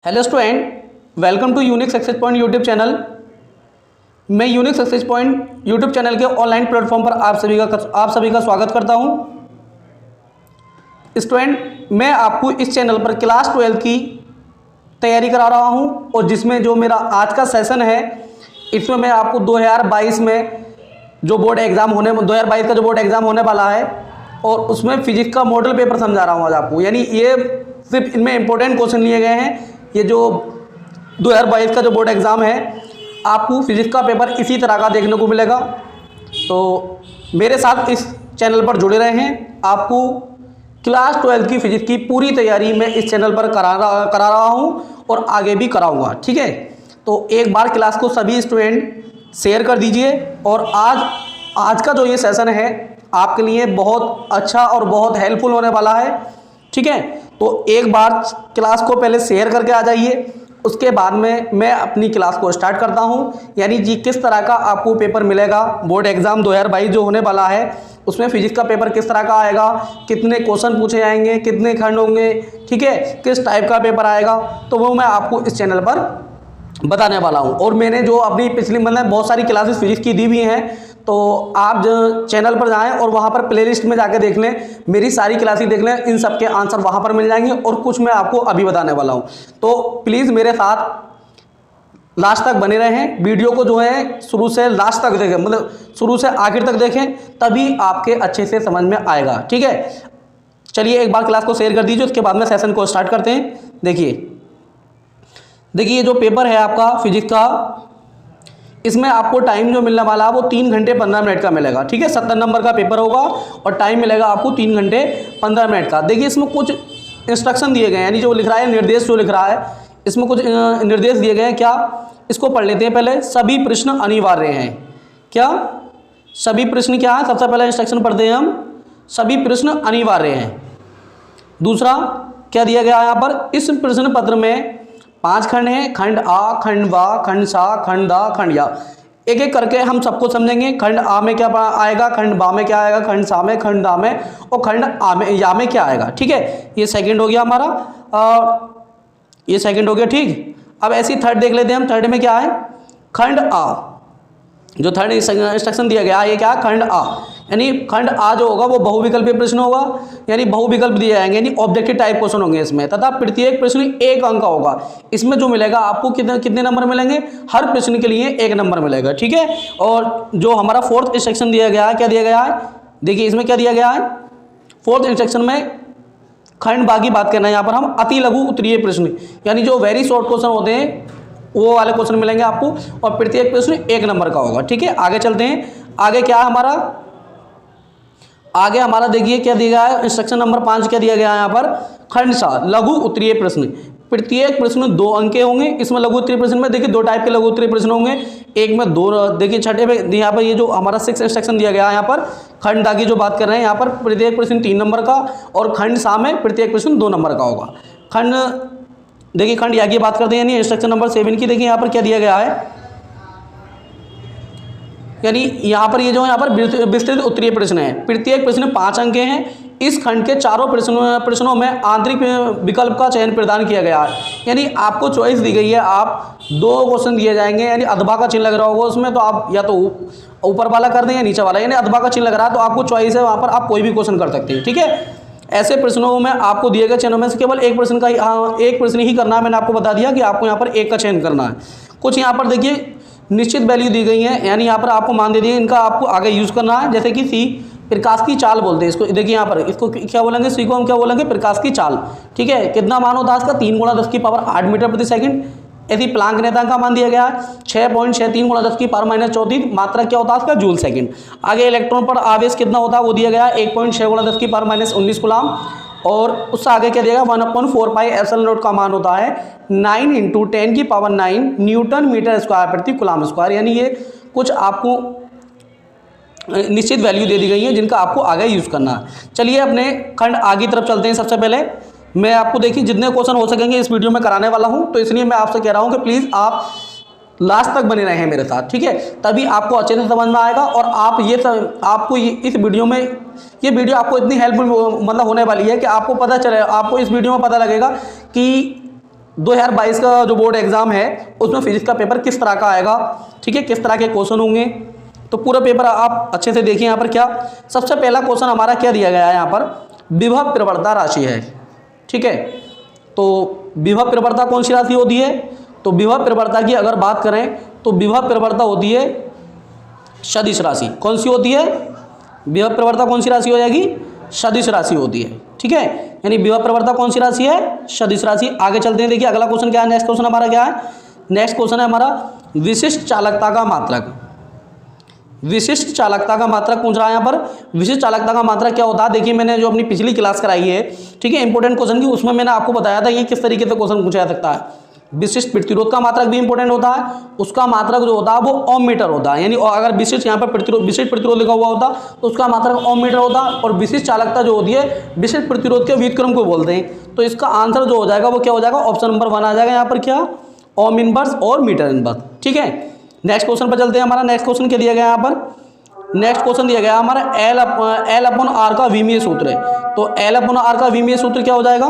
Hello student, welcome to unique success point YouTube channel. मैं unique success point YouTube channel के online platform पर आप सभी का स्वागत करता हूं। स्टूडेंट, मैं आपको इस चैनल पर क्लास 12 की तैयारी करा रहा हूं और जिसमें जो मेरा आज का सेशन है, इसमें मैं आपको 2022 में जो बोर्ड एग्ज़ाम 2022 का जो बोर्ड एग्ज़ाम होने वाला है और उसमें फिजिक्स का मॉडल पेपर समझा रहा हूँ आज आपको। यानी ये सिर्फ इनमें इंपॉर्टेंट क्वेश्चन लिए गए हैं। ये जो 2022 का जो बोर्ड एग्ज़ाम है, आपको फिजिक्स का पेपर इसी तरह का देखने को मिलेगा। तो मेरे साथ इस चैनल पर जुड़े रहे हैं। आपको क्लास 12 की फिजिक्स की पूरी तैयारी मैं इस चैनल पर करा रहा हूँ और आगे भी कराऊंगा। ठीक है, तो एक बार क्लास को सभी स्टूडेंट शेयर कर दीजिए। और आज का जो ये सेशन है आपके लिए बहुत अच्छा और बहुत हेल्पफुल होने वाला है। ठीक है, तो एक बार क्लास को पहले शेयर करके आ जाइए, उसके बाद में मैं अपनी क्लास को स्टार्ट करता हूं। यानी जी किस तरह का आपको पेपर मिलेगा, बोर्ड एग्ज़ाम 2022 जो होने वाला है उसमें फिजिक्स का पेपर किस तरह का आएगा, कितने क्वेश्चन पूछे जाएंगे, कितने खंड होंगे, ठीक है, किस टाइप का पेपर आएगा, तो वो मैं आपको इस चैनल पर बताने वाला हूं। और मैंने जो अपनी पिछली बहुत सारी क्लासेस फिजिक्स की दी हुई हैं, तो आप जो चैनल पर जाएं और वहां पर प्लेलिस्ट में जाके देख लें, मेरी सारी क्लासेस देख लें, इन सब के आंसर वहां पर मिल जाएंगे और कुछ मैं आपको अभी बताने वाला हूं। तो प्लीज़ मेरे साथ लास्ट तक बने रहें। वीडियो को जो है शुरू से लास्ट तक देखें, मतलब शुरू से आखिर तक देखें, तभी आपके अच्छे से समझ में आएगा। ठीक है, चलिए एक बार क्लास को शेयर कर दीजिए, उसके बाद में सेशन को स्टार्ट करते हैं। देखिए जो पेपर है आपका फिजिक्स का, इसमें आपको टाइम जो मिलने वाला है वो 3 घंटे 15 मिनट का मिलेगा। ठीक है, 70 नंबर का पेपर होगा और टाइम मिलेगा आपको 3 घंटे 15 मिनट का। देखिए इसमें कुछ इंस्ट्रक्शन दिए गए हैं, यानी जो लिख रहा है निर्देश जो लिख रहा है, इसमें कुछ निर्देश दिए गए हैं। क्या, इसको पढ़ लेते हैं पहले। सभी प्रश्न अनिवार्य हैं। क्या, सभी प्रश्न क्या है, सबसे पहले इंस्ट्रक्शन पढ़ते हैं हम, सभी प्रश्न अनिवार्य हैं। दूसरा क्या दिया गया है यहाँ पर, इस प्रश्न पत्र में 5 खंड हैं, खंड आ, खंड बा, खंड सा, खंड दा, खंड या। एक एक करके हम सबको समझेंगे। खंड आ में क्या आएगा, खंड बा में क्या आएगा, खंड सा में, खंड दा में और खंड आ में या में क्या आएगा। ठीक है, ये सेकंड हो गया हमारा और ये सेकंड हो गया। ठीक, अब ऐसी थर्ड देख लेते हैं हम। थर्ड में क्या है, खंड आ, जो थर्ड इंस्ट्रक्शन दिया गया है, ये क्या है, खंड आ। यानी खंड आ जो होगा वो बहुविकल्पीय प्रश्न होगा, यानी बहुविकल्प दिए जाएंगे, यानी ऑब्जेक्टिव टाइप क्वेश्चन होंगे इसमें, तथा प्रत्येक प्रश्न 1 अंक का होगा। इसमें जो मिलेगा आपको कितने नंबर मिलेंगे, हर प्रश्न के लिए 1 नंबर मिलेगा। ठीक है, और जो हमारा फोर्थ इंस्ट्रक्शन दिया गया है, क्या दिया गया है, देखिए इसमें क्या दिया गया है, फोर्थ इंस्ट्रक्शन में खंड बा की बात करना है। यहाँ पर हम अति लघु उत्तरीय प्रश्न, यानी जो वेरी शॉर्ट क्वेश्चन होते हैं वो वाले क्वेश्चन मिलेंगे आपको और प्रत्येक प्रश्न 1 नंबर का होगा। ठीक है, आगे चलते हैं। आगे क्या है हमारा, आगे हमारा देखिए क्या दिया गया है, इंस्ट्रक्शन नंबर 5 क्या दिया गया है यहाँ पर, खंड सा लघु उत्तरीय प्रश्न। प्रत्येक प्रश्न 2 अंक के होंगे। इसमें लघु उत्तरीय प्रश्न में देखिए 2 टाइप के लघु उत्तरीय प्रश्न होंगे। एक में 2, देखिए छठे में यहाँ पर ये जो हमारा 6 इंस्ट्रक्शन दिया गया है, यहाँ पर खंड दा की जो बात कर रहे हैं, यहाँ पर प्रत्येक प्रश्न 3 नंबर का और खंड सा में प्रत्येक प्रश्न 2 नंबर का होगा। खंड, देखिए खंड या की बात करते हैं, यानी इंस्ट्रक्शन नंबर 7 की देखिए यहाँ पर क्या दिया गया है, यानी यहाँ पर ये जो यहाँ पर विस्तृत उत्तरीय प्रश्न है। प्रत्येक प्रश्न 5 अंक के हैं। इस खंड के चारों प्रश्नों में आंतरिक विकल्प का चयन प्रदान किया गया है। यानी आपको चॉइस दी गई है, आप 2 क्वेश्चन दिए जाएंगे, यानी अथवा का चिन्ह लग रहा होगा उसमें, तो आप या तो ऊपर वाला कर दें या नीचे वाला, यानी अथवा का चिन्ह लग रहा है तो आपको चॉइस है, वहाँ पर आप कोई भी क्वेश्चन कर सकते हैं। ठीक है, ऐसे प्रश्नों में आपको दिए गए चयनों में से केवल एक प्रश्न ही करना है। मैंने आपको बता दिया कि आपको यहाँ पर 1 का चयन करना है। कुछ यहाँ पर देखिए निश्चित वैल्यू दी गई है, यानी यहाँ पर आपको मान दे दिए, इनका आपको आगे यूज़ करना है। जैसे कि सी, प्रकाश की चाल बोलते हैं इसको। देखिए यहाँ पर इसको क्या बोलेंगे, सी को हम क्या बोलेंगे, प्रकाश की चाल। ठीक है, कितना मान होता है इसका, 3 × 10⁸ मीटर प्रति सेकंड। ऐसी प्लांक नेतांक का मान दिया गया है 6.63 × 10⁻⁴ मात्रा क्या होता है इसका, जूल सेकंड। आगे इलेक्ट्रॉन पर आवेश कितना होता है वो दिया गया है 1.6 × 10⁻⁻19 कूलाम। और उससे आगे क्या दिया गया, 1/4 पाई एप्सिलॉन नॉट का मान होता है 9 × 10⁹ न्यूटन मीटर स्क्वायर प्रति कूलाम स्क्वायर। यानी ये कुछ आपको निश्चित वैल्यू दे दी गई है जिनका आपको आगे यूज़ करना है। चलिए अपने खंड आगे की तरफ चलते हैं। सबसे पहले मैं आपको देखिए जितने क्वेश्चन हो सकेंगे इस वीडियो में कराने वाला हूं, तो इसलिए मैं आपसे कह रहा हूं कि प्लीज़ आप लास्ट तक बने रहें मेरे साथ। ठीक है, तभी आपको अच्छे से समझ में आएगा और आप इस वीडियो में ये वीडियो आपको इतनी हेल्पफुल मतलब होने वाली है कि आपको पता चले, आपको इस वीडियो में पता लगेगा कि 2022 का जो बोर्ड एग्जाम है उसमें फिजिक्स का पेपर किस तरह का आएगा, ठीक है, किस तरह के क्वेश्चन होंगे। तो पूरा पेपर आप अच्छे से देखिए। यहाँ पर क्या सबसे पहला क्वेश्चन हमारा क्या दिया गया है, यहाँ पर विभव प्रवणता राशि है, ठीक है। तो विभव प्रवणता कौन सी राशि होती है, तो विभव प्रवणता की अगर बात करें तो विभव प्रवणता होती है सदिश राशि। कौन सी होती है, विभव प्रवणता कौन सी राशि हो जाएगी, सदिश राशि होती है, ठीक है। यानी विभव प्रवणता कौन सी राशि है, सदिश राशि। आगे चलते हैं, देखिए अगला क्वेश्चन क्या है, नेक्स्ट क्वेश्चन हमारा क्या है, नेक्स्ट क्वेश्चन है हमारा विशिष्ट चालकता का मात्रक। विशिष्ट चालकता का मात्रक पूछ रहा है यहाँ पर। विशिष्ट चालकता का मात्रक क्या होता है, देखिए मैंने जो अपनी पिछली क्लास कराई है, ठीक है, इंपॉर्टेंट क्वेश्चन की, उसमें मैंने आपको बताया था ये किस तरीके से क्वेश्चन पूछा जा सकता है। विशिष्ट प्रतिरोध का मात्रक भी इंपॉर्टेंट होता है, उसका मात्रक जो होता है वो ओम मीटर होता है। यानी अगर विशिष्ट यहाँ पर प्रतिरोध, विशिष्ट प्रतिरोध लिखा हुआ होता तो उसका मात्रक ओम मीटर होता। और विशिष्ट चालकता जो होती है विशिष्ट प्रतिरोध के व्युत्क्रम को बोलते हैं। तो इसका आंसर जो हो जाएगा वो क्या हो जाएगा, ऑप्शन नंबर 1 आ जाएगा यहाँ पर, क्या, ओम इनवर्स और मीटर इनवर्स, ठीक है। नेक्स्ट क्वेश्चन पर चलते हैं। हमारा नेक्स्ट क्वेश्चन क्या दिया गया यहाँ पर, नेक्स्ट क्वेश्चन दिया गया हमारा एल अपॉन आर का विमीय सूत्र है। तो एल अपॉन आर का विमीय सूत्र क्या हो जाएगा,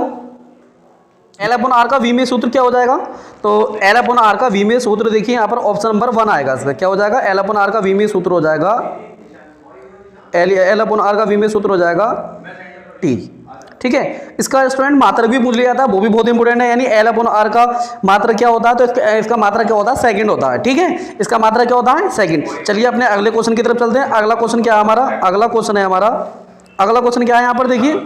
एल अपॉन आर का विमीय सूत्र क्या हो जाएगा, तो एल अपॉन आर का विमीय सूत्र देखिए यहाँ पर ऑप्शन नंबर 1 आएगा। इसका क्या हो जाएगा, एल अपॉन आर का विमीय सूत्र हो जाएगा, एल अपॉन आर का विमीय सूत्र हो जाएगा टी, ठीक है। इसका स्टूडेंट मात्रक भी पूछ लिया था, वो भी बहुत इंपॉर्टेंट है। यानी एल अपॉन आर का मात्रक क्या होता है, तो इसका मात्रक क्या होता है, सेकंड होता है, ठीक है। इसका मात्रक क्या होता है, सेकंड। चलिए अपने अगले क्वेश्चन की तरफ चलते हैं। अगला क्वेश्चन क्या है हमारा, अगला क्वेश्चन है हमारा, अगला क्वेश्चन क्या है यहाँ पर देखिए,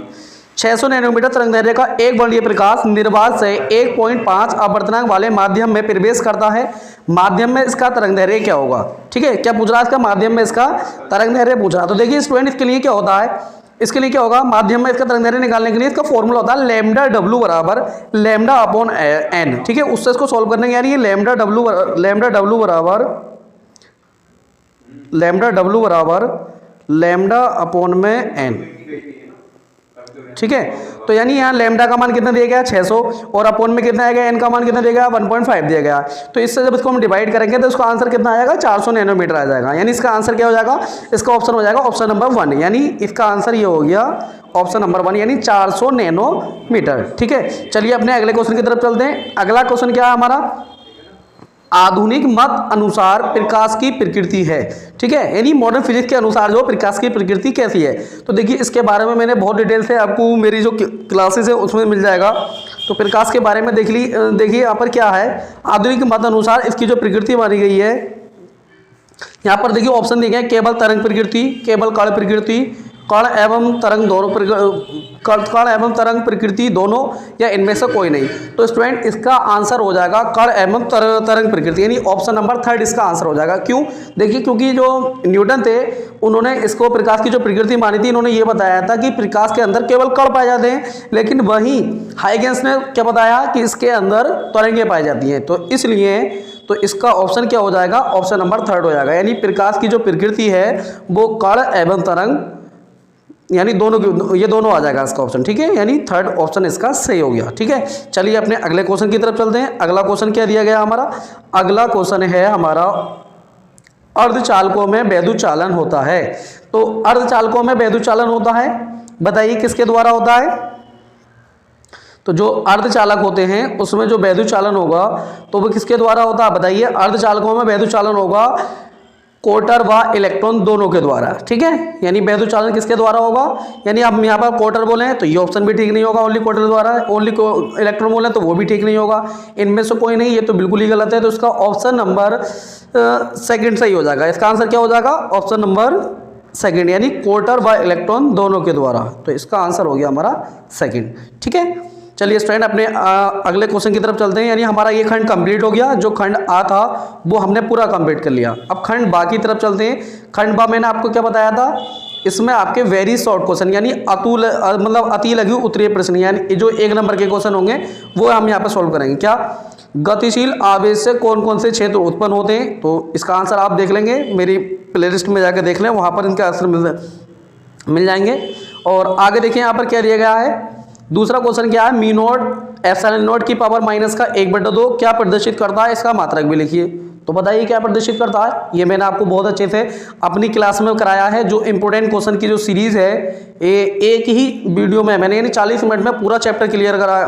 600 नैनोमीटर तरंगदैर्घ्य का एक वर्णीय प्रकाश निर्वात से 1.5 अपवर्तनांक वाले माध्यम में प्रवेश करता है। माध्यम में इसका तरंगदैर्घ्य क्या होगा, ठीक है। क्या पूछ रहा है, इसका माध्यम में इसका तरंगदैर्घ्य पूछ रहा है। तो देखिए स्टूडेंट इसके लिए क्या होता है, इसके लिए क्या होगा, माध्यम में इसका तरंगदैर्घ्य निकालने के लिए इसका फॉर्मूला होता है लैम्डा डब्ल्यू बराबर लैम्डा अपॉन एन, ठीक है। उससे इसको सॉल्व करने के, यानी ये लैम्डा डब्ल्यू बराबर लैम्डा अपॉन में एन, ठीक है। तो यानी यहाँ लैम्डा का मान कितना दिया गया 600 और अपोन में कितना आएगा, एन का मान कितना दिया गया 1.5 दिया गया। तो इससे जब इसको हम डिवाइड करेंगे तो इसका आंसर कितना आएगा 400 नैनोमीटर आ जाएगा। यानी इसका आंसर क्या हो जाएगा, इसका ऑप्शन हो जाएगा ऑप्शन नंबर 1। यानी इसका आंसर ये हो गया ऑप्शन नंबर 1, यानी 400 नैनोमीटर, ठीक है। चलिए अपने अगले क्वेश्चन की तरफ चलते हैं। अगला क्वेश्चन क्या है हमारा, आधुनिक मत अनुसार प्रकाश की प्रकृति है, ठीक है। यानी मॉडर्न फिजिक्स के अनुसार जो प्रकाश की प्रकृति कैसी है, तो देखिए इसके बारे में मैंने बहुत डिटेल से आपको मेरी जो क्लासेस है उसमें मिल जाएगा। तो प्रकाश के बारे में देखिए यहाँ पर क्या है, आधुनिक मत अनुसार इसकी जो प्रकृति मानी गई है, यहाँ पर देखिए ऑप्शन दिए गए, केवल तरंग प्रकृति, केवल कण प्रकृति, कण एवं तरंग दोनों, कण एवं तरंग प्रकृति दोनों, या इनमें से कोई नहीं। तो स्टूडेंट इसका आंसर हो जाएगा कण एवं तरंग प्रकृति, यानी ऑप्शन नंबर 3 इसका आंसर हो जाएगा। क्यों, देखिए क्योंकि जो न्यूटन थे उन्होंने इसको प्रकाश की जो प्रकृति मानी थी, इन्होंने ये बताया था कि प्रकाश के अंदर केवल कण पाए जाते हैं, लेकिन वहीं हाइगेंस ने क्या बताया कि इसके अंदर तरंगें पाई जाती हैं। तो इसलिए तो इसका ऑप्शन क्या हो जाएगा, ऑप्शन नंबर 3 हो जाएगा। यानी प्रकाश की जो प्रकृति है वो कण एवं तरंग, यानी दोनों, ये दोनों आ जाएगा इसका ऑप्शन, ठीक है। यानी 3rd ऑप्शन इसका सही हो गया, ठीक है। चलिए अपने अगले क्वेश्चन की तरफ चलते हैं। अगला क्वेश्चन क्या दिया गया हमारा, अगला क्वेश्चन है हमारा अर्धचालकों में वैद्युत चालन होता है। तो अर्धचालकों में वैद्युत चालन होता है, बताइए किसके द्वारा होता है। तो जो अर्धचालक होते हैं उसमें जो वैद्युत चालन होगा तो वो किसके द्वारा होता है, बताइए। अर्धचालकों में वैद्युत चालन होगा कोटर व इलेक्ट्रॉन दोनों के द्वारा, ठीक है। यानी वैद्युत चालन किसके द्वारा होगा, यानी आप यहाँ पर कोटर बोले तो ये ऑप्शन भी ठीक नहीं होगा, ओनली कोटर द्वारा, ओनली इलेक्ट्रॉन बोले तो वो भी ठीक नहीं होगा, इनमें से कोई नहीं, ये तो बिल्कुल ही गलत है। तो इसका ऑप्शन नंबर 2 सही हो जाएगा। इसका आंसर क्या हो जाएगा, ऑप्शन नंबर 2, यानी कोटर व इलेक्ट्रॉन दोनों के द्वारा। तो इसका आंसर हो गया हमारा 2, ठीक है। चलिए स्टूडेंट अपने अगले क्वेश्चन की तरफ चलते हैं। यानी हमारा ये खंड कंप्लीट हो गया, जो खंड आ था वो हमने पूरा कंप्लीट कर लिया। अब खंड बा की तरफ चलते हैं। खंड बा मैंने आपको क्या बताया था, इसमें आपके वेरी शॉर्ट क्वेश्चन, यानी अति लघु उत्तरीय प्रश्न, यानी जो 1 नंबर के क्वेश्चन होंगे वो हम यहाँ पर सॉल्व करेंगे। क्या, गतिशील आवेश से कौन कौन से क्षेत्र उत्पन्न होते हैं, तो इसका आंसर आप देख लेंगे, मेरी प्लेलिस्ट में जाकर देख लें, वहाँ पर इनका आंसर मिल जाएंगे। और आगे देखिए यहाँ पर क्या दिया गया है, दूसरा क्वेश्चन क्या है, मी नॉट एप्सिलॉन नॉट की पावर माइनस का 1/2 क्या प्रदर्शित करता है, इसका मात्रक भी लिखिए। तो बताइए क्या प्रदर्शित करता है। ये मैंने आपको बहुत अच्छे से अपनी क्लास में कराया है। जो इंपॉर्टेंट क्वेश्चन की जो सीरीज है, ये एक ही वीडियो में मैंने, यानी 40 मिनट में पूरा चैप्टर क्लियर करा,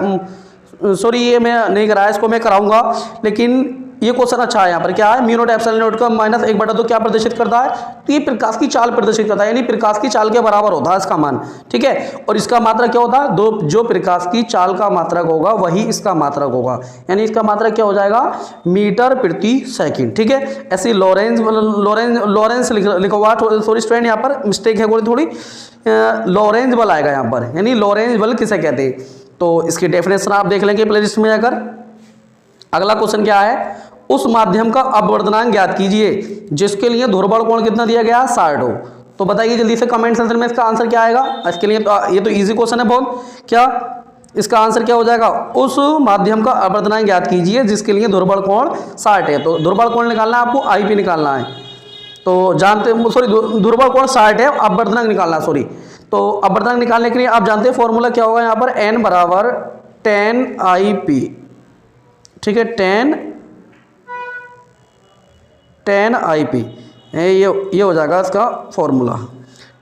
सॉरी ये मैं नहीं कराया, इसको मैं कराऊंगा, लेकिन ये क्वेश्चन अच्छा है। यहाँ पर क्या है, म्यू नॉट एप्सिलॉन नॉट का माइनस 1/2 क्या प्रदर्शित करता है, तो ये प्रकाश की चाल प्रदर्शित करता है, यानी प्रकाश की चाल के बराबर होता है इसका मान, ठीक है। और इसका मात्रक क्या होता है, जो प्रकाश की चाल का मात्रक होगा वही इसका मात्रक होगा, यानी इसका मात्रक क्या हो जाएगा, मीटर प्रति सेकंड, ठीक है। ऐसी लॉरेंस लिखा हुआ, सॉरी स्टूडेंट यहाँ पर मिस्टेक है थोड़ी, लॉरेंज बल आएगा यहाँ पर, यानी लॉरेंज बल किसे कहते हैं, तो इसकी डेफिनेशन आप देख लेंगे प्लेलिस्ट में जाकर। अगला क्वेश्चन क्या है, उस माध्यम का अपवर्तनांक ज्ञात कीजिए जिसके लिए ध्रुवबल कोण कितना दिया गया, 60 हो। तो बताइए जल्दी से कमेंट सेक्शन में इसका आंसर क्या आएगा। इसके लिए ये तो इजी क्वेश्चन है बहुत, क्या इसका आंसर क्या हो जाएगा, उस माध्यम का अपवर्तनांक ज्ञात कीजिए जिसके लिए ध्रुवबल कोण 60 है। तो ध्रुवबल कोण निकालना है आपको, आईपी निकालना है, तो जानते, सॉरी ध्रुवबल कोण 60 है, अपवर्तनांक निकालना है, सॉरी। तो अपवर्तनांक निकालने के लिए आप जानते हैं फॉर्मूला क्या होगा यहाँ पर, n बराबर 10IP, ठीक है, 10IP ये हो जाएगा इसका फॉर्मूला,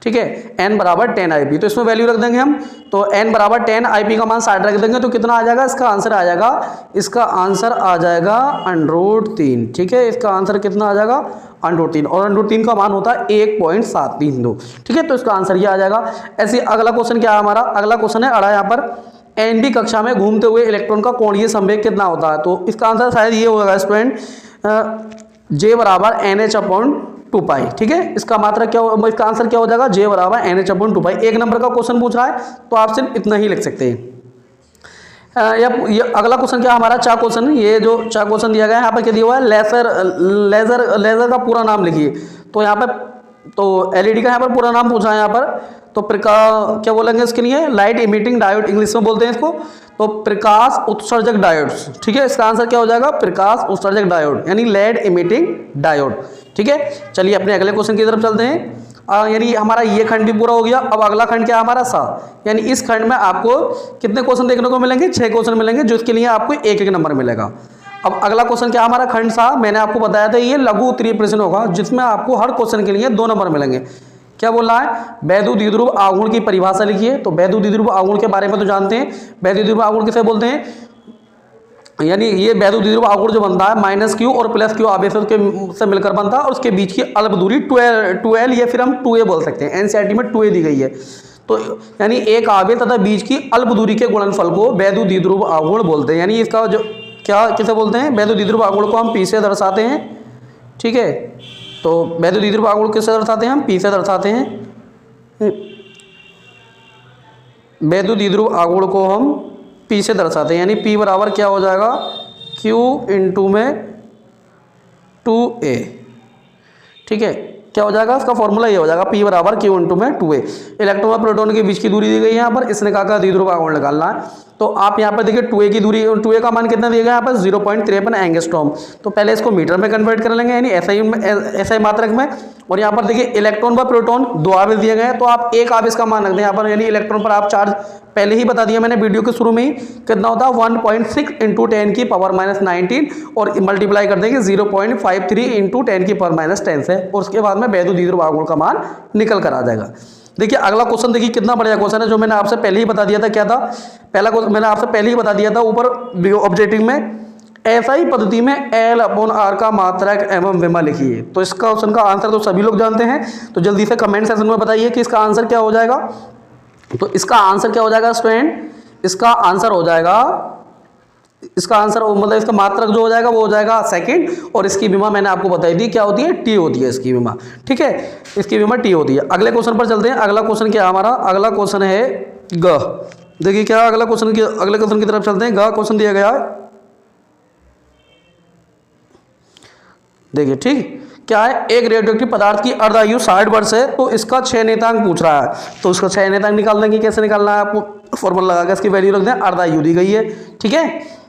ठीक है, n बराबर 10IP। तो इसमें वैल्यू रख देंगे हम, तो n बराबर 10IP का मान 60 रख देंगे, तो कितना आ जाएगा, इसका आंसर आ जाएगा, √3, ठीक है। इसका आंसर कितना आ जाएगा, √3, और √3 का मान होता है 1.732, ठीक है। तो इसका आंसर ये आ जाएगा। ऐसे अगला क्वेश्चन क्या है हमारा, अगला क्वेश्चन है अड़ा यहाँ पर, ND कक्षा में घूमते हुए इलेक्ट्रॉन का कोणीय संवेग कितना होता है। तो इसका आंसर शायद ये होगा स्टूडेंट, J बराबर NH/2π, ठीक है। इसका मात्रक क्या हो, इसका आंसर क्या हो जाएगा, J बराबर NH/2π। एक नंबर का क्वेश्चन पूछ रहा है तो आप सिर्फ इतना ही लिख सकते हैं। ये अगला क्वेश्चन क्या हमारा, चा क्वेश्चन, ये जो चा क्वेश्चन दिया गया है यहाँ पर क्या दिया हुआ है, लेजर का पूरा नाम लिखिए। तो यहाँ पर तो LED का यहाँ पर पूरा नाम पूछा है यहाँ पर, तो क्या बोलेंगे इसके लिए, लाइट इमिटिंग डायोड इंग्लिश में बोलते हैं इसको, तो प्रकाश उत्सर्जक डायोड्स, ठीक है। इसका आंसर क्या हो जाएगा, प्रकाश उत्सर्जक डायोड, यानी लेड इमिटिंग डायोड, ठीक है। चलिए अपने अगले क्वेश्चन की तरफ चलते हैं। यानी हमारा ये खंड भी पूरा हो गया। अब अगला खंड क्या है हमारा, सा, यानी इस खंड में आपको कितने क्वेश्चन देखने को मिलेंगे, 6 क्वेश्चन मिलेंगे, जिसके लिए आपको 1-1 नंबर मिलेगा। अब अगला क्वेश्चन क्या हमारा, खंड सा, मैंने आपको बताया था ये लघु उत्तरीय प्रश्न होगा, जिसमें आपको हर क्वेश्चन के लिए 2 नंबर मिलेंगे। क्या बोल रहा है, वैद्युत द्विध्रुव आघूर्ण की परिभाषा लिखिए। तो वैद्युत द्विध्रुव आघूर्ण के बारे में तो जानते हैं, वैद्युत द्विध्रुव आघूर्ण किसे बोलते हैं, यानी ये वैद्युत द्विध्रुव आघूर्ण जो बनता है -Q और +Q आवेशों के से मिलकर बनता है, और उसके बीच की अल्प दूरी 12 या फिर हम 2a बोल सकते हैं, NCERT में 2a दी गई है। तो यानी एक आवेश तथा बीच की अल्प दूरी के गुणनफल को वैद्युत द्विध्रुव आघूर्ण बोलते हैं। यानी इसका जो क्या किसे बोलते हैं, वैद्युत द्विध्रुव आघूर्ण को हम P से दर्शाते हैं, ठीक है। तो वैद्युत द्विध्रुव आघूर्ण किससे दर्शाते हैं, हम P से दर्शाते हैं। वैद्युत द्विध्रुव आघूर्ण को हम P से दर्शाते हैं, यानी P बराबर क्या हो जाएगा, Q इंटू में 2a, ठीक है। क्या हो जाएगा, इसका फॉर्मूला ये हो जाएगा, P बराबर Q इंटू में 2a। इलेक्ट्रॉन और प्रोटॉन के बीच की दूरी दी गई है यहाँ पर, इसने कहा द्विध्रुव आघूर्ण निकालना है। तो आप यहाँ पर देखिए 2a की दूरी, 2a का मान कितना दिया गया यहाँ पर, 0.53 एंगस्ट्रॉम। तो पहले इसको मीटर में कन्वर्ट कर लेंगे, यानी SI मात्रक में। और यहाँ पर देखिए इलेक्ट्रॉन व प्रोटॉन 2 आवेश दिए गए हैं, तो आप एक आवेश का मान रख दें यहाँ पर, यानी इलेक्ट्रॉन पर आप चार्ज पहले ही बता दिया मैंने वीडियो के शुरू में ही, कितना होता है 1.6 × 10⁻⁹ और मल्टीप्लाई कर देंगे 0.53 × 10⁻⁻10 से, और उसके बाद में वैद्युत द्विध्रुव आघूर्ण का मान निकल कर आ जाएगा। देखिए अगला क्वेश्चन, देखिए कितना बढ़िया क्वेश्चन है, जो मैंने आपसे पहले ही बता दिया था। क्या था पहला क्वेश्चन, मैंने आपसे पहले ही बता दिया था ऊपर ऑब्जेक्टिव में, SI पद्धति में L/R का मात्रक एवं विमा लिखिए। तो इसका क्वेश्चन का आंसर तो सभी लोग जानते हैं, तो जल्दी से कमेंट सेक्शन में बताइए कि इसका आंसर क्या हो जाएगा। तो इसका आंसर क्या हो जाएगा स्टूडेंट, इसका आंसर हो जाएगा, इसका आंसर मतलब इसका मात्रक जो हो जाएगा वो हो जाएगा सेकंड, और इसकी विमा मैंने आपको बताई थी क्या होती है, T होती है इसकी विमा, ठीक है। इसकी विमा T होती है। अगले क्वेश्चन पर चलते हैं। अगला क्वेश्चन क्या है हमारा, अगला क्वेश्चन है ग। देखिए क्या अगले क्वेश्चन की तरफ चलते हैं। ग क्वेश्चन दिया गया है, देखिए ठीक क्या है, एक रेडियोएक्टिव पदार्थ की अर्धायु 60 वर्ष है, तो इसका क्षय नियतांक पूछ रहा है। तो उसका क्षय नियतांक निकाल देंगे, कैसे निकालना है आपको, फॉर्मूला लगा के इसकी वैल्यू रख दें, अर्धायु दी गई है, ठीक है।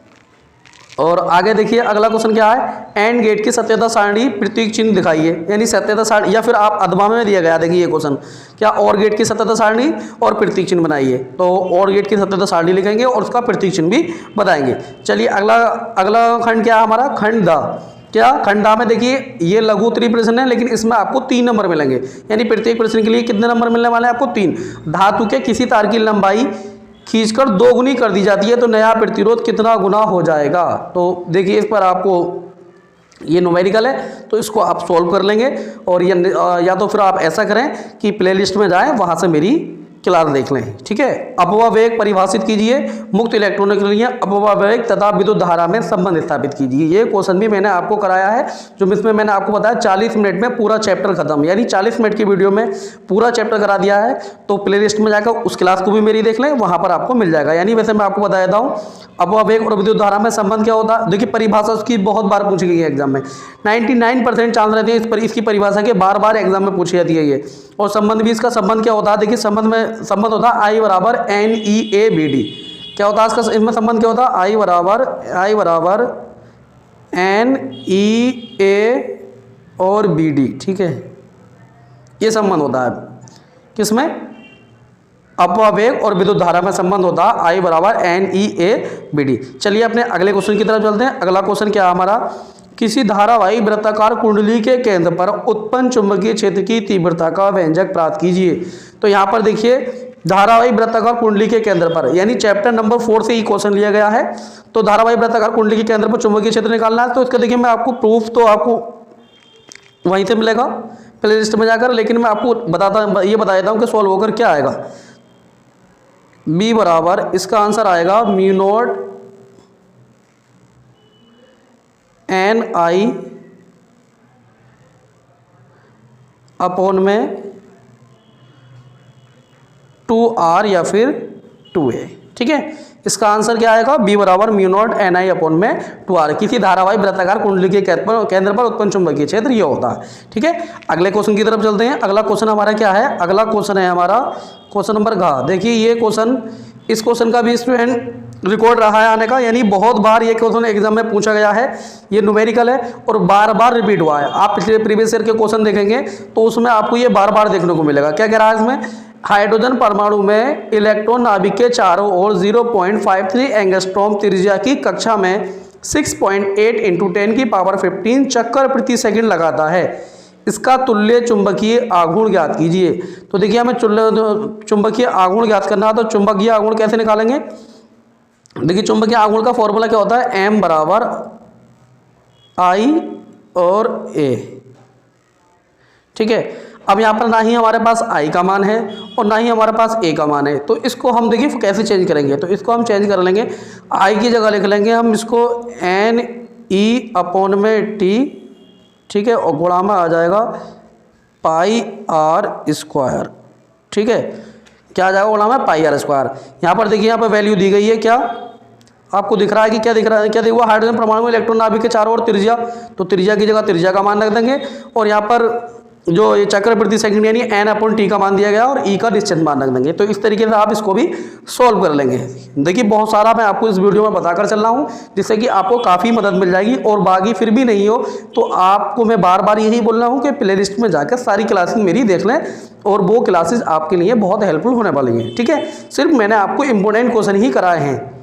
और आगे देखिए अगला क्वेश्चन क्या है, एंड गेट की सत्यता सारणी प्रतीक चिन्ह दिखाइए, यानी सत्यता सारणी, या फिर आप अधवा में दिया गया, देखिए ये क्वेश्चन क्या, और गेट की सत्यता सारणी और प्रतीक चिन्ह बनाइए। तो और गेट की सत्यता सारणी लिखेंगे और उसका प्रतीक चिन्ह भी बताएंगे। चलिए अगला खंड क्या है हमारा, खंड द। क्या खंडा में देखिए ये लघु उत्तरीय प्रश्न है, लेकिन इसमें आपको 3 नंबर मिलेंगे, यानी प्रत्येक प्रश्न के लिए कितने नंबर मिलने वाले हैं आपको, 3। धातु के किसी तार की लंबाई खींचकर दोगुनी कर दी जाती है तो नया प्रतिरोध कितना गुना हो जाएगा। तो देखिए इस पर आपको ये न्यूमेरिकल है तो इसको आप सॉल्व कर लेंगे। और ये या तो फिर आप ऐसा करें कि प्लेलिस्ट में जाएं, वहाँ से मेरी क्लास देख लें, ठीक है। अपव्यय वेग परिभाषित कीजिए, मुक्त इलेक्ट्रॉनों के लिए अपव्यय वेग तथा विद्युत धारा में संबंध स्थापित कीजिए। ये क्वेश्चन भी मैंने आपको कराया है, जो इसमें मैंने आपको बताया 40 मिनट में पूरा चैप्टर खत्म, यानी 40 मिनट की वीडियो में पूरा चैप्टर करा दिया है। तो प्लेलिस्ट में जाकर उस क्लास को भी मेरी देख लें, वहाँ पर आपको मिल जाएगा। यानी वैसे मैं आपको बता देता हूँ अपव्यय वेग और विद्युत धारा में संबंध क्या होता है। देखिए परिभाषा उसकी बहुत बार पूछी गई है एग्जाम में, 99% चांस रहते हैं इसकी परिभाषा के बार बार एग्जाम में पूछी जाती है ये। और संबंध भी, इसका संबंध क्या होता है, देखिए संबंध होता है I बराबर NEABD। क्या होता है इसका, इसमें संबंध क्या होता है, I बराबर NEA और BD, ठीक है। ये संबंध होता है किसमें, अपव्यय वेग और विद्युत धारा में संबंध होता है I बराबर NEABD। चलिए अपने अगले क्वेश्चन की तरफ चलते हैं। अगला क्वेश्चन क्या है हमारा, किसी धारावाही वृत्ताकार कुंडली के केंद्र पर उत्पन्न चुंबकीय क्षेत्र की तीव्रता का व्यंजक प्राप्त कीजिए। तो यहाँ पर देखिए धारावाही वृत्ताकार कुंडली के केंद्र पर, यानी चैप्टर नंबर 4 से ही क्वेश्चन लिया गया है। तो धारावाही वृत्ताकार कुंडली के केंद्र पर चुंबकीय क्षेत्र निकालना है। तो इसका देखिए मैं आपको प्रूफ तो आपको वहीं से मिलेगा प्ले लिस्ट में जाकर, लेकिन मैं आपको ये बता देता हूँ कि सॉल्व होकर क्या आएगा। बी बराबर इसका आंसर आएगा म्यू नॉट NI अपॉन में 2R या फिर 2A, ठीक है। इसका आंसर क्या आएगा, बी बराबर म्यू नॉट NI अपॉन में 2R। किसी धारावाही वृत्ताकार कुंडली के केंद्र पर उत्पन्न चुंबकीय क्षेत्र ये होता है, ठीक है। अगले क्वेश्चन की तरफ चलते हैं। अगला क्वेश्चन हमारा क्या है, अगला क्वेश्चन है हमारा क्वेश्चन नंबर घ। देखिए ये क्वेश्चन, इस क्वेश्चन का भी स्टूडेंट रिकॉर्ड रहा है आने का, यानी बहुत बार ये क्वेश्चन एग्जाम में पूछा गया है। ये न्यूमेरिकल है और बार बार रिपीट हुआ है। आप पिछले प्रीवियस ईयर के क्वेश्चन देखेंगे तो उसमें आपको ये बार बार देखने को मिलेगा। क्या कह रहा है इसमें, हाइड्रोजन परमाणु में इलेक्ट्रॉन नाभिक के चारों ओर 0.53 एंगस्ट्रॉम त्रिज्या की कक्षा में 6.8 × 10⁻15 चक्कर प्रति सेकंड लगाता है। इसका तुल्य चुंबकीय आघूर्ण ज्ञात कीजिए। तो देखिए हमें चुंबकीय आघूर्ण ज्ञात करना है, तो चुंबकीय आघूर्ण कैसे निकालेंगे। देखिए चुंबकीय आघूर्ण का फॉर्मूला क्या होता है, M बराबर I और A, ठीक है। अब यहाँ पर ना ही हमारे पास I का मान है और ना ही हमारे पास A का मान है। तो इसको हम देखिए कैसे चेंज करेंगे, तो इसको हम चेंज कर लेंगे। I की जगह लिख लेंगे हम इसको NE अपॉन में T, ठीक है, और गुणा में आ जाएगा πr², ठीक है। क्या आ जाएगा गुणा में πr²। यहाँ पर देखिए यहाँ पर वैल्यू दी गई है, क्या आपको दिख रहा है कि क्या दिख रहा है, क्या देखो हाइड्रोजन परमाणु में इलेक्ट्रॉन नाभिक के चारों ओर त्रिज्या, तो त्रिज्या की जगह त्रिज्या का मान रख देंगे। और यहाँ पर जो ये चक्र प्रति सेकंड यानी N/T का मान दिया गया और E का निश्चित मान रख देंगे। तो इस तरीके से आप इसको भी सॉल्व कर लेंगे। देखिए बहुत सारा मैं आपको इस वीडियो में बताकर चल रहा हूँ, जिससे कि आपको काफ़ी मदद मिल जाएगी। और बाकी फिर भी नहीं हो तो आपको मैं बार बार यही बोल रहा हूँ कि प्ले लिस्ट में जाकर सारी क्लासेस मेरी देख लें, और वो क्लासेस आपके लिए बहुत हेल्पफुल होने वाली हैं, ठीक है। सिर्फ मैंने आपको इंपॉर्टेंट क्वेश्चन ही कराए हैं।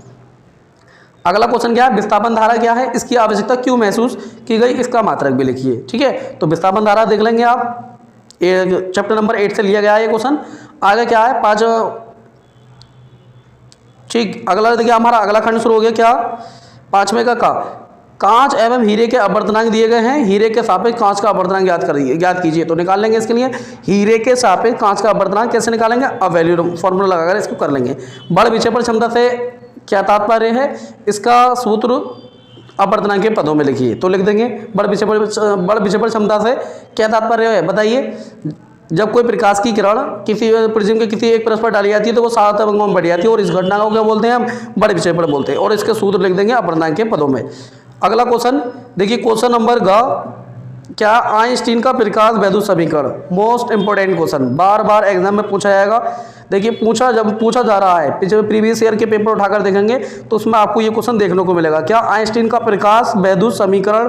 अगला क्वेश्चन क्या है, विस्थापन धारा क्या है, इसकी आवश्यकता क्यों महसूस की गई, इसका मात्रक भी लिखिए, ठीक है। तो विस्थापन धारा देख लेंगे आप, चैप्टर नंबर 8 से लिया गया है ये क्वेश्चन। आगे क्या है 5, ठीक। अगला देखिए हमारा अगला खंड शुरू हो गया, क्या 5वें का कांच एवं हीरे के अपवर्तनांक दिए गए हैं। हीरे के सापेक्ष कांच का अपवर्तनांक ज्ञात कीजिए। तो निकाल लेंगे इसके लिए हीरे के सापेक्ष कांच का अपवर्तनांक कैसे निकालेंगे, अब वैल्यू फॉर्मूला लगाकर इसको कर लेंगे। बल विक्षेपण क्षमता से क्या तात्पर्य है, इसका सूत्र अपवर्तनांक के पदों में लिखिए। तो लिख देंगे बल विक्षेपण क्षमता से क्या तात्पर्य है, बताइए। जब कोई प्रकाश की किरण किसी प्रिज्म के किसी एक परत पर डाली जाती है तो वो 7 तरंगों में बढ़ जाती है, और इस घटना को क्या बोलते हैं, हम बल विक्षेपण बोलते हैं। और इसके सूत्र लिख देंगे अपवर्तनांक के पदों में। अगला क्वेश्चन देखिए, क्वेश्चन नंबर ग, क्या आइंस्टीन का प्रकाश वैद्युत समीकरण, मोस्ट इंपोर्टेंट क्वेश्चन, बार बार एग्जाम में पूछा जाएगा। देखिए पूछा जा रहा है, पिछले प्रीवियस ईयर के पेपर उठाकर देखेंगे तो उसमें आपको ये क्वेश्चन देखने को मिलेगा। क्या आइंस्टीन का प्रकाश वैद्युत समीकरण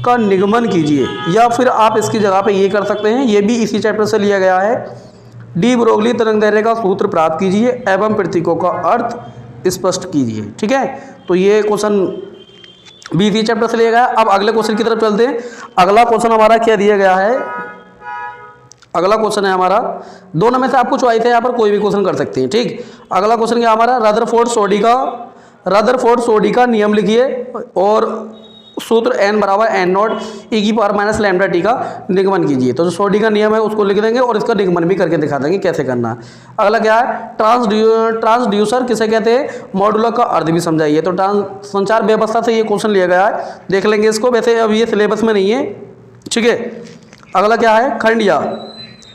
का निगमन कीजिए, या फिर आप इसकी जगह पे ये कर सकते हैं, ये भी इसी चैप्टर से लिया गया है। डी ब्रोगली तरंगदैर्घ्य का सूत्र प्राप्त कीजिए एवं प्रतीकों का अर्थ स्पष्ट कीजिए, ठीक है। तो ये क्वेश्चन भी इसी चैप्टर से लिया गया है। अब अगले क्वेश्चन की तरफ चलते हैं। अगला क्वेश्चन हमारा क्या दिया गया है, अगला क्वेश्चन है हमारा, दोनों में से आपको चॉइस है, यहाँ पर कोई भी क्वेश्चन कर सकते हैं। ठीक, अगला क्वेश्चन क्या हमारा, रदरफोर्ड सोडी का नियम लिखिए और सूत्र n बराबर n नॉट e की पावर माइनस लैम्डा टी का निगमन कीजिए। तो जो सोडी का नियम है उसको लिख देंगे और इसका निगमन भी करके दिखा देंगे कैसे करना है। अगला क्या है, ट्रांसड्यूसर किसे कहते हैं, मॉड्यूलर का अर्थ भी समझाइए। तो संचार व्यवस्था से ये क्वेश्चन लिया गया है, देख लेंगे इसको, वैसे अब ये सिलेबस में नहीं है। ठीक है, अगला क्या है, खंडिया,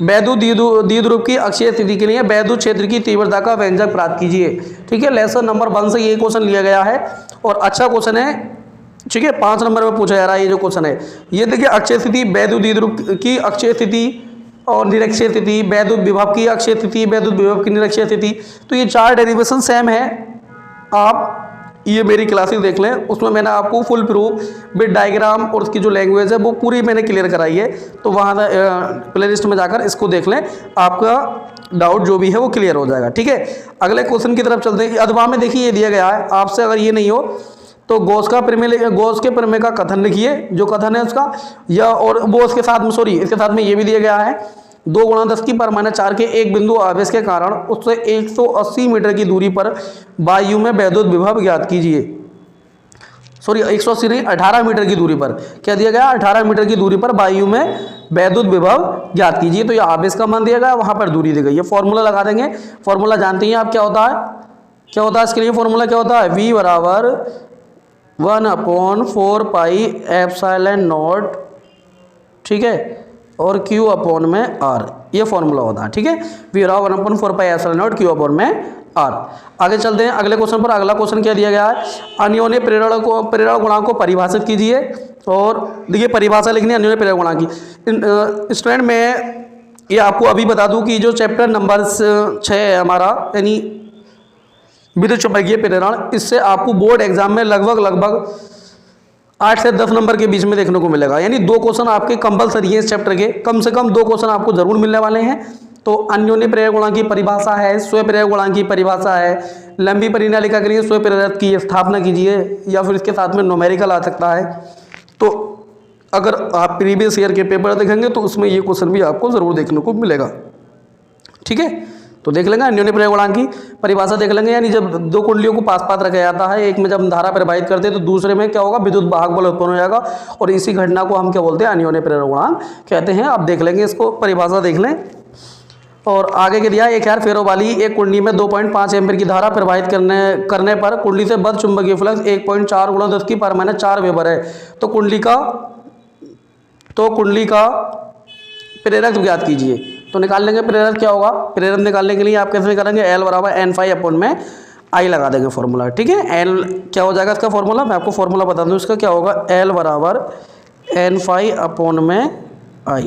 वैद्युत द्विध्रुव की अक्षीय स्थिति के लिए वैद्युत क्षेत्र की तीव्रता का व्यंजक प्राप्त कीजिए। ठीक है, लेसन नंबर 1 से ये क्वेश्चन लिया गया है और अच्छा क्वेश्चन है। ठीक है, 5 नंबर में पूछा जा रहा है ये जो क्वेश्चन है। ये देखिए, अक्षीय स्थिति, वैद्युत द्विध्रुव की अक्षीय स्थिति और निरक्षीय स्थिति, वैद्युत विभव की अक्षीय स्थिति, वैद्युत विभव की निरक्षीय स्थिति, तो ये 4 डेरिवेशन सेम है। आप ये मेरी क्लासेस देख लें, उसमें मैंने आपको फुल प्रूफ विद डायग्राम और उसकी जो लैंग्वेज है वो पूरी मैंने क्लियर कराई है। तो वहाँ प्ले लिस्ट में जाकर इसको देख लें, आपका डाउट जो भी है वो क्लियर हो जाएगा। ठीक है, अगले क्वेश्चन की तरफ चलते हैं। अथवा में देखिए ये दिया गया है आपसे, अगर ये नहीं हो तो गॉस के प्रमेय का कथन लिखिए, जो कथन है उसका, या और वो उसके साथ में, सॉरी इसके साथ में ये भी दिया गया है, 2 × 10 की पावर माइनस 4 के एक बिंदु आवेश के कारण उससे 180 मीटर की दूरी पर वायु में वैद्युत विभव ज्ञात कीजिए। सॉरी 180 नहीं, 18 मीटर की दूरी पर, क्या दिया गया, 18 मीटर की दूरी पर वायु में वैद्युत विभव ज्ञात कीजिए। तो ये आवेश का मान दिया गया, वहाँ पर दूरी दी गई है। फॉर्मूला लगा देंगे, फॉर्मूला जानते हैं आप क्या होता है, क्या होता है इसके लिए फॉर्मूला क्या होता है, V बराबर 1/4 पाई एप्सिलॉन नॉट, ठीक है, और Q अपॉन में R, ये फॉर्मूला होता है। ठीक है, V बराबर 1/4 pi epsilon not Q upon में R। आगे चलते हैं अगले क्वेश्चन पर। अगला क्वेश्चन क्या दिया गया है, अन्योन्य प्रेरण गुणांक को परिभाषित कीजिए। और देखिए परिभाषा लिखनी है अन्योन्य प्रेरण गुणांक की। स्टूडेंट मैं ये आपको अभी बता दूं कि जो चैप्टर नंबर 6 है हमारा, यानी विद्युत चुंबकीय प्रेरण, इससे आपको बोर्ड एग्जाम में लगभग 8 से 10 नंबर के बीच में देखने को मिलेगा। यानी 2 क्वेश्चन आपके कंपलसरी हैं इस चैप्टर के, कम से कम 2 क्वेश्चन आपको जरूर मिलने वाले हैं। तो अन्योन्य प्रेरक गुणांक की परिभाषा है, स्वयं प्रेरक गुणांक की परिभाषा है, लंबी परिनालिका के लिए स्वयं प्रेरक की स्थापना कीजिए, या फिर इसके साथ में न्यूमेरिकल आ सकता है। तो अगर आप प्रीवियस ईयर के पेपर देखेंगे तो उसमें ये क्वेश्चन भी आपको जरूर देखने को मिलेगा। ठीक है, तो देख लेंगे अन्योन्य प्रेरक गुणांक की परिभाषा देख लेंगे। यानी जब 2 कुंडलियों को पास रखा जाता है, एक में जब धारा प्रवाहित करते हैं तो दूसरे में क्या होगा, विद्युत वाहक बल उत्पन्न हो जाएगा, और इसी घटना को हम क्या बोलते हैं, अन्योन्य प्रेरक गुणांक कहते हैं। आप देख लेंगे, इसको परिभाषा देख लें। और आगे के दिया, एक फेरो वाली एक कुंडली में 2.5 एम्पीयर की धारा प्रवाहित करने पर कुंडली से बद्ध चुंबकीय फ्लक्स 1.4 × 10 की पावर माइनस 4 वेबर है। तो कुंडली का प्रेरक ज्ञात कीजिए। तो निकाल लेंगे प्रेरक क्या होगा, प्रेरक निकालने के लिए आप कैसे करेंगे, L बराबर N∅ अपॉन में I लगा देंगे फॉर्मूला। ठीक है, L क्या हो जाएगा इसका फॉर्मूला, मैं आपको फॉर्मूला बता दूं इसका क्या होगा, L बराबर N∅ अपॉन में I।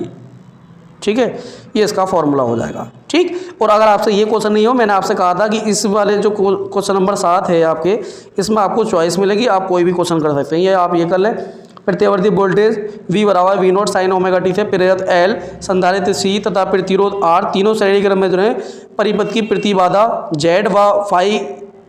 ठीक है, ये इसका फॉर्मूला हो जाएगा। ठीक, और अगर आपसे ये क्वेश्चन नहीं हो, मैंने आपसे कहा था कि इस वाले जो क्वेश्चन नंबर 7 है आपके, इसमें आपको चॉइस मिलेगी, आप कोई भी क्वेश्चन कर सकते हैं। ये आप ये कर लें, प्रत्यावर्ती वोल्टेज V बराबर V0 साइन ओमेगा टी से प्रेरक L, संधारित्र C तथा प्रतिरोध R, तीनों श्रेणी क्रम में जो है परिपथ की प्रतिबाधा Z व फाई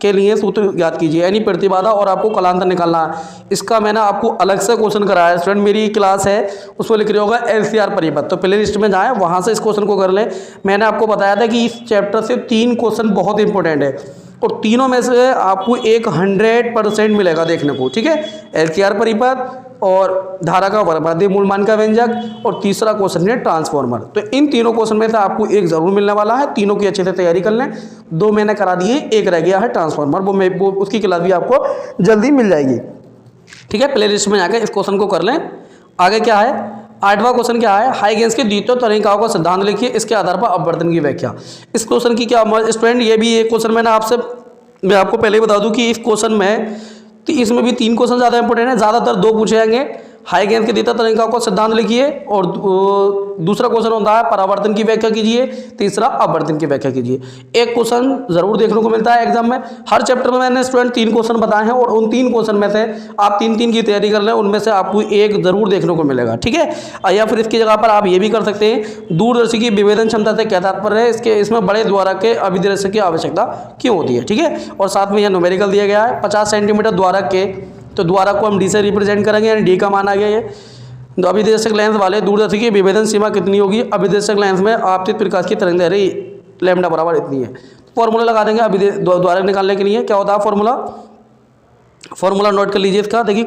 के लिए सूत्र ज्ञात कीजिए। यानी प्रतिबाधा और आपको कलांतर निकालना है। इसका मैंने आपको अलग से क्वेश्चन कराया है, स्टूडेंट मेरी क्लास है उसमें लिख रही होगा LCR परिपथ, तो प्ले लिस्ट में जाएँ, वहाँ से इस क्वेश्चन को कर लें। मैंने आपको बताया था कि इस चैप्टर से 3 क्वेश्चन बहुत इंपॉर्टेंट है, और तीनों में से आपको 100% मिलेगा देखने को। ठीक है, LCR परिपथ और धारा का वर्गवादी मूल मान का व्यंजक, और तीसरा क्वेश्चन है ट्रांसफार्मर। तो इन तीनों क्वेश्चन में से आपको एक जरूर मिलने वाला है, तीनों की अच्छे से तैयारी कर लें। 2 मैंने करा दिए, एक रह गया है ट्रांसफार्मर, वो उसकी क्लास भी आपको जल्दी मिल जाएगी। ठीक है, प्ले लिस्ट में जाकर इस क्वेश्चन को कर लें। आगे क्या है, 8वां क्वेश्चन क्या है, हाइगेंस के द्वितीय तरीकाओं का सिद्धांत लिखिए, इसके आधार पर अपवर्तन की व्याख्या। इस क्वेश्चन की क्या स्टूडेंट, ये भी एक क्वेश्चन मैं आपको पहले बता दूं कि इस क्वेश्चन में, तो इसमें भी 3 क्वेश्चन ज़्यादा इंपॉर्टेंट है, ज़्यादातर 2 पूछे जाएंगे। हाइगेंस के द्वितीय तरीकाओं का सिद्धांत लिखिए, और दूसरा क्वेश्चन होता है परावर्तन की व्याख्या कीजिए, तीसरा अपवर्तन की व्याख्या कीजिए। एक क्वेश्चन जरूर देखने को मिलता है एग्जाम में। हर चैप्टर में मैंने स्टूडेंट 3 क्वेश्चन बताए हैं, और उन 3 क्वेश्चन में से आप 3-3 की तैयारी कर लें, उनमें से आपको एक जरूर देखने को मिलेगा। ठीक है, या फिर इसकी जगह पर आप ये भी कर सकते हैं, दूरदर्शी की विभेदन क्षमता से क्या तात्पर्य है, इसमें बड़े द्वारक के अभिदर्शक की आवश्यकता क्यों होती है। ठीक है, और साथ में यह न्यूमेरिकल दिया गया है, 50 सेंटीमीटर द्वारक के, तो द्वारक को हम D से रिप्रेजेंट करेंगे, यानी D का मान आ गया ये अभिदेशक लेंस वाले दूरदर्शी की विभेदन सीमा कितनी होगी? अभिदेशक लेंस में आपतित प्रकाश की तरंग दैर्घ्य लैम्डा बराबर इतनी है। फॉर्मूला लगा देंगे द्वारक निकालने के लिए। क्या होता है फॉर्मूला नोट कर लीजिए इसका। देखिए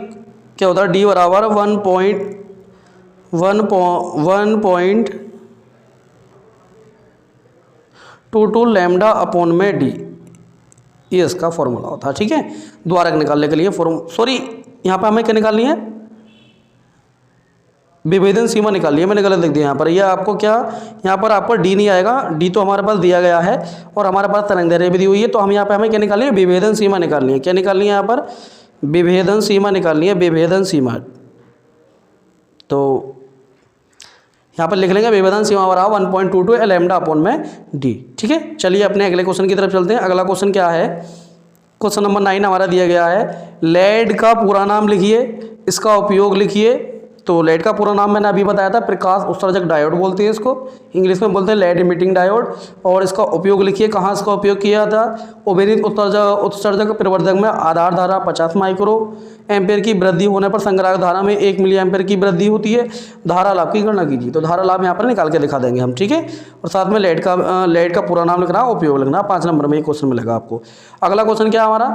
क्या होता है, डी बराबर 1.22 लैम्डा अपॉन में डी, ये इसका फॉर्मूला होता है। ठीक है, द्वारक निकालने के लिए यहाँ पे हमें क्या निकालनी है? विभेदन सीमा निकालनी है। मैंने गलत लिख दिया यहाँ पर। यह आपको क्या, यहाँ पर आपको डी नहीं आएगा, डी तो हमारे पास दिया गया है और हमारे पास तरंग दैर्घ्य भी दी हुई है। तो हम यहाँ पे हमें क्या निकालनी है? विभेदन सीमा निकालनी है। क्या निकालनी है यहाँ पर? विभेदन सीमा निकालनी है, विभेदन सीमा। तो यहाँ पर लिख लेंगे विभेदन सीमा बराबर 1.22 लैम्डा अपॉन में डी। ठीक है, चलिए अपने अगले क्वेश्चन की तरफ चलते हैं। अगला क्वेश्चन क्या है? क्वेश्चन नंबर 9 हमारा दिया गया है, लेड का पूरा नाम लिखिए, इसका उपयोग लिखिए। तो लेड का पूरा नाम मैंने अभी बताया था, प्रकाश उत्सर्जक डायोड बोलते हैं इसको, इंग्लिश में बोलते हैं लेड इमिटिंग डायोड। और इसका उपयोग लिखिए, कहाँ इसका उपयोग किया था? उभयनिष्ठ उत्सर्जक प्रवर्धक में आधार धारा 50 माइक्रो एम्पेयर की वृद्धि होने पर संग्राहक धारा में 1 मिली एम्पेयर की वृद्धि होती है। धारा लाभ की गणना कीजिए। तो धारा लाभ यहाँ पर निकाल के दिखा देंगे हम। ठीक है, और साथ में लेड का पूरा नाम लिखना, उपयोग लिखना। 5 नंबर में ये क्वेश्चन मिलेगा आपको। अगला क्वेश्चन क्या है हमारा?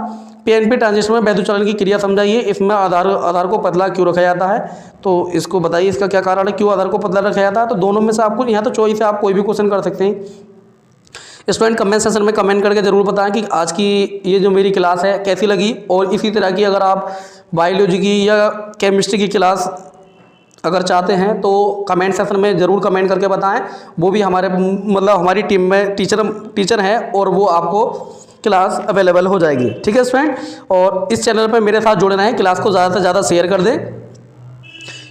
पीएनपी ट्रांजिस्टर में वैद्युत चलन की क्रिया समझाइए। इसमें आधार को पतला क्यों रखा जाता है? तो इसको बताइए, इसका क्या कारण है, क्यों आधार को पतला रखा जाता है? तो दोनों में से आपको यहाँ तो चॉइस है, आप कोई भी क्वेश्चन कर सकते हैं। स्टूडेंट कमेंट सेक्शन में कमेंट करके जरूर बताएं कि आज की ये जो मेरी क्लास है कैसी लगी। और इसी तरह की अगर आप बायोलॉजी की या केमिस्ट्री की क्लास अगर चाहते हैं तो कमेंट सेक्शन में ज़रूर कमेंट करके बताएं। वो भी हमारी टीम में टीचर हैं और वो आपको क्लास अवेलेबल हो जाएगी। ठीक है स्टूडेंट, और इस चैनल पर मेरे साथ जुड़े रहें, क्लास को ज़्यादा से ज़्यादा शेयर कर दें।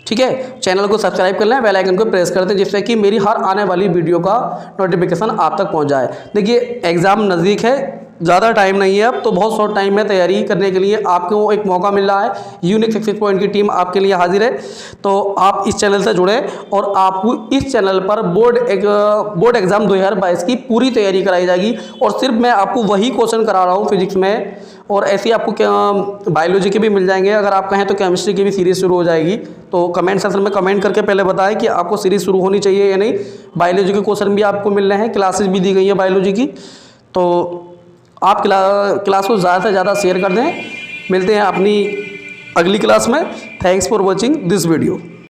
ठीक है, चैनल को सब्सक्राइब कर लें, बेल आइकन को प्रेस कर दें, जिससे कि मेरी हर आने वाली वीडियो का नोटिफिकेशन आप तक पहुंच जाए। देखिए एग्ज़ाम नज़दीक है, ज़्यादा टाइम नहीं है अब, तो बहुत शॉर्ट टाइम में तैयारी करने के लिए आपको एक मौका मिल रहा है। यूनिक सक्सेस पॉइंट की टीम आपके लिए हाजिर है। तो आप इस चैनल से जुड़ें और आपको इस चैनल पर बोर्ड एग्ज़ाम 2022 की पूरी तैयारी कराई जाएगी। और सिर्फ मैं आपको वही क्वेश्चन करा रहा हूँ फिजिक्स में, और ऐसे ही आपको बायोलॉजी के भी मिल जाएंगे। अगर आप कहें तो केमिस्ट्री की भी सीरीज़ शुरू हो जाएगी। तो कमेंट सेक्शन में कमेंट करके पहले बताएं कि आपको सीरीज़ शुरू होनी चाहिए या नहीं। बायोलॉजी के क्वेश्चन भी आपको मिल रहे हैं, क्लासेस भी दी गई हैं बायोलॉजी की। तो आप क्लास को ज़्यादा से ज़्यादा शेयर कर दें। मिलते हैं अपनी अगली क्लास में। Thanks for watching this video.